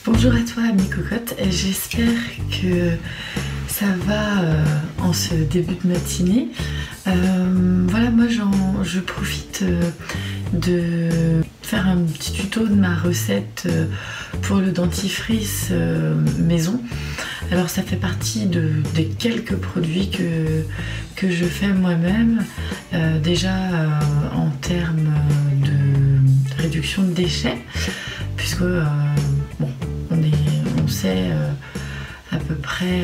Bonjour à toi ami cocotte, j'espère que ça va en ce début de matinée. Voilà, moi je profite de faire un petit tuto de ma recette pour le dentifrice maison. Alors ça fait partie des quelques produits que je fais moi-même. Déjà en termes de réduction de déchets, puisque bon, on sait à peu près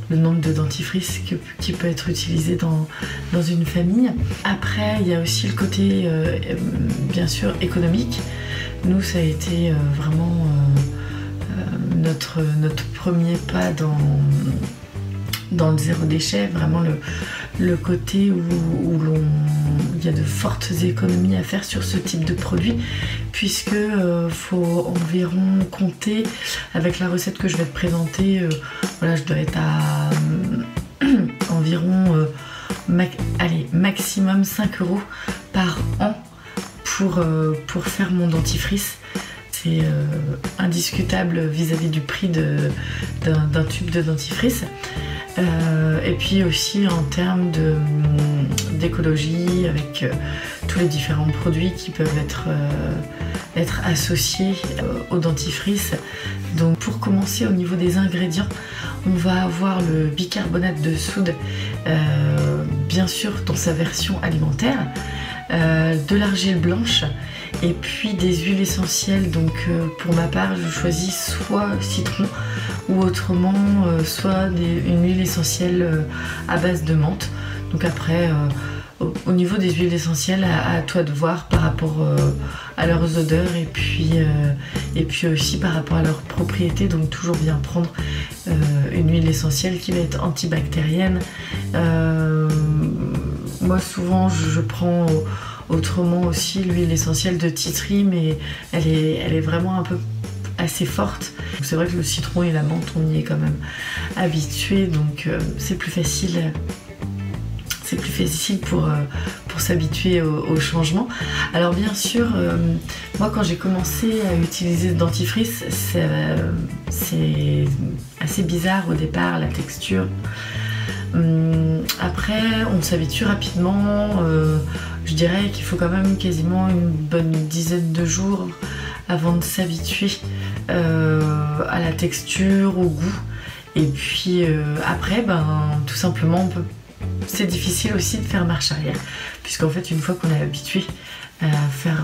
le nombre de dentifrices qui peut être utilisé dans une famille. Après, il y a aussi le côté bien sûr économique. Nous, ça a été vraiment notre premier pas dans le zéro déchet, vraiment le côté où il y a de fortes économies à faire sur ce type de produit, puisque faut environ compter avec la recette que je vais te présenter. Voilà, je dois être à environ maximum 5 € par an pour faire mon dentifrice. C'est indiscutable vis-à-vis du prix d'un tube de dentifrice. Et puis aussi en termes d'écologie, avec tous les différents produits qui peuvent être associés au dentifrice. Donc pour commencer, au niveau des ingrédients, on va avoir le bicarbonate de soude, bien sûr dans sa version alimentaire, de l'argile blanche, et puis des huiles essentielles. Donc pour ma part, je choisis soit citron ou autrement soit une huile essentielle à base de menthe. Donc après, au niveau des huiles essentielles, à toi de voir par rapport à leurs odeurs et puis aussi par rapport à leurs propriétés. Donc toujours bien prendre une huile essentielle qui va être antibactérienne. Moi souvent je prends autrement aussi l'huile essentielle de tea tree, mais elle est vraiment un peu assez forte. C'est vrai que le citron et la menthe, on y est quand même habitué, donc c'est plus facile. C'est plus facile pour s'habituer au changement. Alors bien sûr, moi quand j'ai commencé à utiliser le dentifrice, c'est assez bizarre au départ, la texture. Après, on s'habitue rapidement. Je dirais qu'il faut quand même quasiment une bonne dizaine de jours avant de s'habituer à la texture, au goût. Et puis après, tout simplement, c'est difficile aussi de faire marche arrière, puisqu'en fait, une fois qu'on est habitué à faire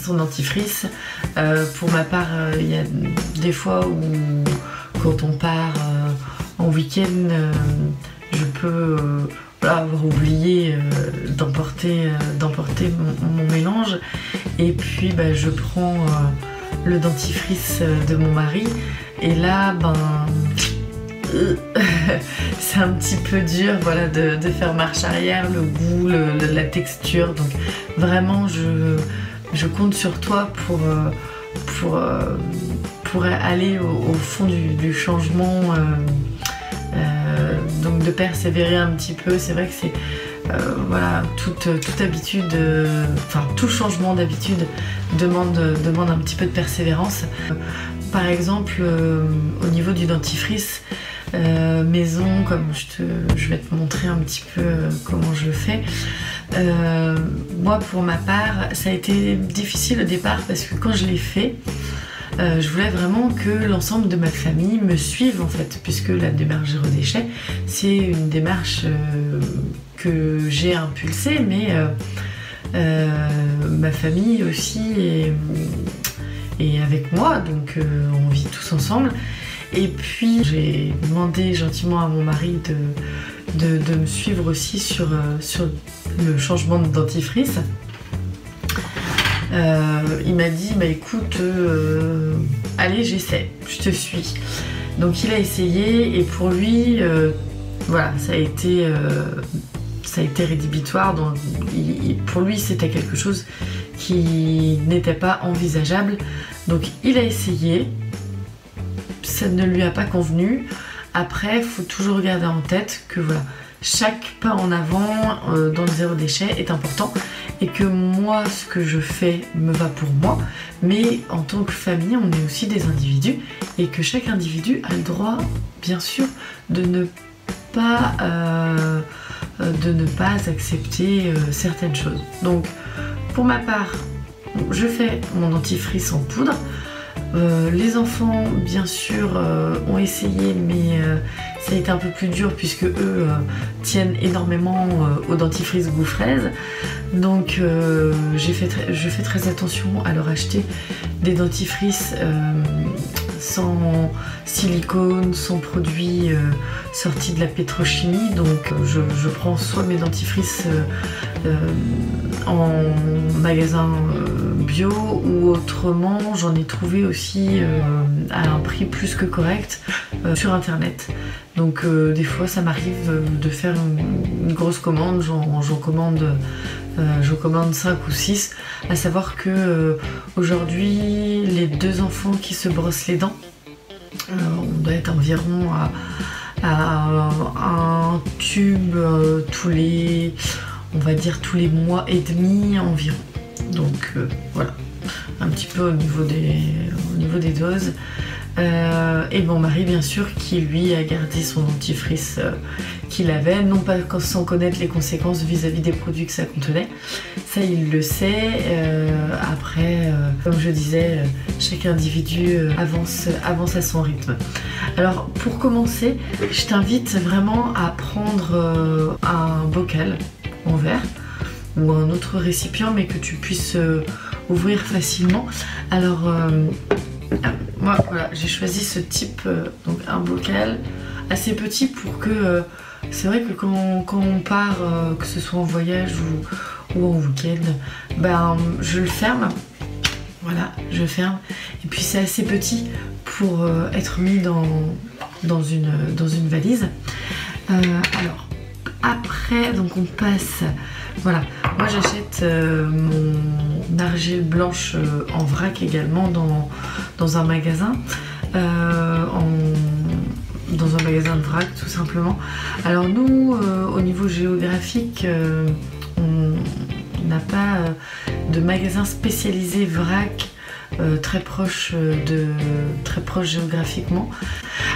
son dentifrice, pour ma part, il y a des fois où, quand on part en week-end, je peux avoir oublié d'emporter mon mélange, et puis je prends le dentifrice de mon mari, et là c'est un petit peu dur, voilà, de faire marche arrière, le goût, la texture. Donc vraiment je compte sur toi pour aller au fond du changement, donc de persévérer un petit peu. C'est vrai que c'est voilà, toute habitude, enfin tout changement d'habitude demande un petit peu de persévérance. Par exemple, au niveau du dentifrice maison, comme je vais te montrer un petit peu comment je le fais. Moi pour ma part, ça a été difficile au départ, parce que quand je l'ai fait, je voulais vraiment que l'ensemble de ma famille me suive en fait, puisque la démarche zéro déchet, c'est une démarche que j'ai impulsée, mais ma famille aussi est avec moi, donc on vit tous ensemble. Et puis j'ai demandé gentiment à mon mari de me suivre aussi sur le changement de dentifrice. Il m'a dit écoute, allez, j'essaie, je te suis. Donc il a essayé, et pour lui voilà, ça a été rédhibitoire. Donc, pour lui c'était quelque chose qui n'était pas envisageable. Donc il a essayé, ça ne lui a pas convenu. Après, il faut toujours garder en tête que voilà, chaque pas en avant dans le zéro déchet est important, et que moi ce que je fais me va pour moi, mais en tant que famille on est aussi des individus et que chaque individu a le droit bien sûr de ne pas accepter certaines choses. Donc pour ma part je fais mon dentifrice en poudre. Les enfants bien sûr ont essayé, mais ça a été un peu plus dur puisque eux tiennent énormément au dentifrice goût fraise. Donc je fais très attention à leur acheter des dentifrices sans silicone, sans produits sortis de la pétrochimie. Donc je prends soit mes dentifrices en magasin bio ou autrement j'en ai trouvé aussi à un prix plus que correct sur internet. Donc des fois ça m'arrive de faire une grosse commande, j'en commande 5 ou 6, à savoir que aujourd'hui les 2 enfants qui se brossent les dents, on doit être environ à un tube on va dire tous les mois et demi environ. Donc voilà, un petit peu au niveau des doses. Et mon mari bien sûr qui lui a gardé son dentifrice qu'il avait, non pas sans connaître les conséquences vis-à-vis des produits que ça contenait, ça il le sait. Après comme je disais, chaque individu avance à son rythme. Alors pour commencer, je t'invite vraiment à prendre un bocal en verre ou un autre récipient, mais que tu puisses ouvrir facilement. Alors moi voilà, j'ai choisi ce type, donc un bocal assez petit pour que c'est vrai que quand on part, que ce soit en voyage ou en week-end, ben je le ferme. Voilà, je ferme. Et puis c'est assez petit pour être mis dans une valise. Alors après, donc on passe. Voilà, moi j'achète mon argile blanche en vrac également dans un magasin. Dans un magasin de vrac tout simplement. Alors nous, au niveau géographique, on n'a pas de magasin spécialisé vrac très proche géographiquement.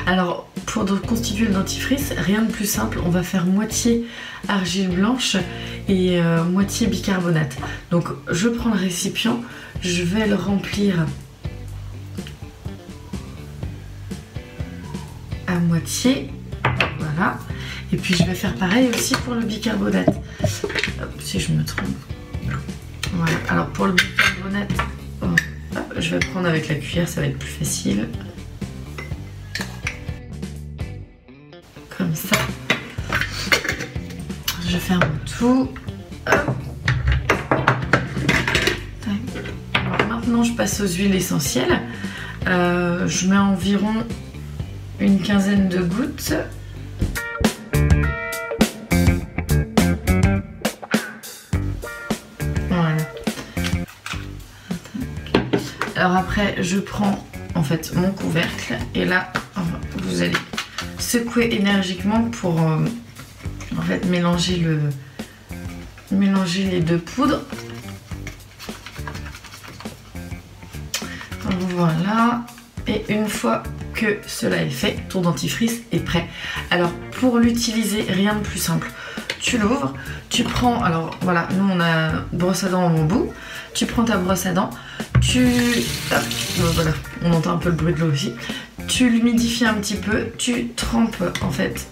Alors pour constituer le dentifrice, rien de plus simple, on va faire moitié argile blanche et moitié bicarbonate. Donc je prends le récipient, je vais le remplir à moitié, voilà, et puis je vais faire pareil aussi pour le bicarbonate. Hop, si je me trompe, voilà. Alors pour le bicarbonate, hop, je vais prendre avec la cuillère, ça va être plus facile, comme ça. Je ferme tout. Hop. Alors maintenant je passe aux huiles essentielles. Je mets environ une quinzaine de gouttes. Voilà. Alors après je prends en fait mon couvercle et là vous allez secouer énergiquement pour en fait mélanger les 2 poudres. Voilà, et une fois que cela est fait, ton dentifrice est prêt. Alors pour l'utiliser, rien de plus simple. Tu l'ouvres, tu prends, alors voilà, nous on a brosse à dents en bout. Tu prends ta brosse à dents, voilà, on entend un peu le bruit de l'eau aussi. Tu l'humidifies un petit peu, tu trempes en fait,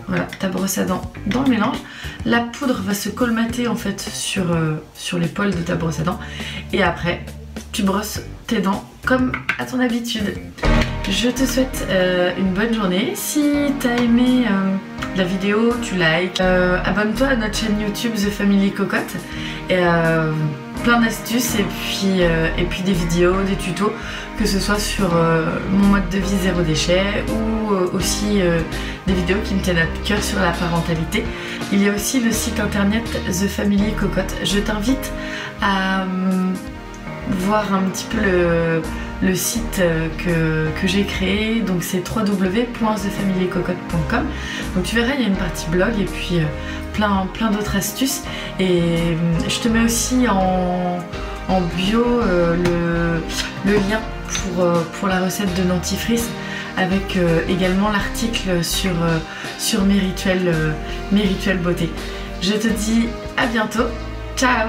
voilà, ta brosse à dents dans le mélange. La poudre va se colmater en fait sur les poils de ta brosse à dents. Et après, tu brosses tes dents comme à ton habitude. Je te souhaite une bonne journée. Si tu as aimé la vidéo, tu likes. Abonne-toi à notre chaîne YouTube The Family Cocotte. Et plein d'astuces et puis des vidéos, des tutos, que ce soit sur mon mode de vie zéro déchet ou aussi des vidéos qui me tiennent à cœur sur la parentalité. Il y a aussi le site internet The Family Cocotte. Je t'invite à voir un petit peu le site que j'ai créé, donc c'est www.thefamiliecocotte.com. Donc tu verras, il y a une partie blog et puis plein d'autres astuces. Et je te mets aussi en bio le lien pour la recette de dentifrice, avec également l'article sur mes rituels beauté. Je te dis à bientôt, ciao!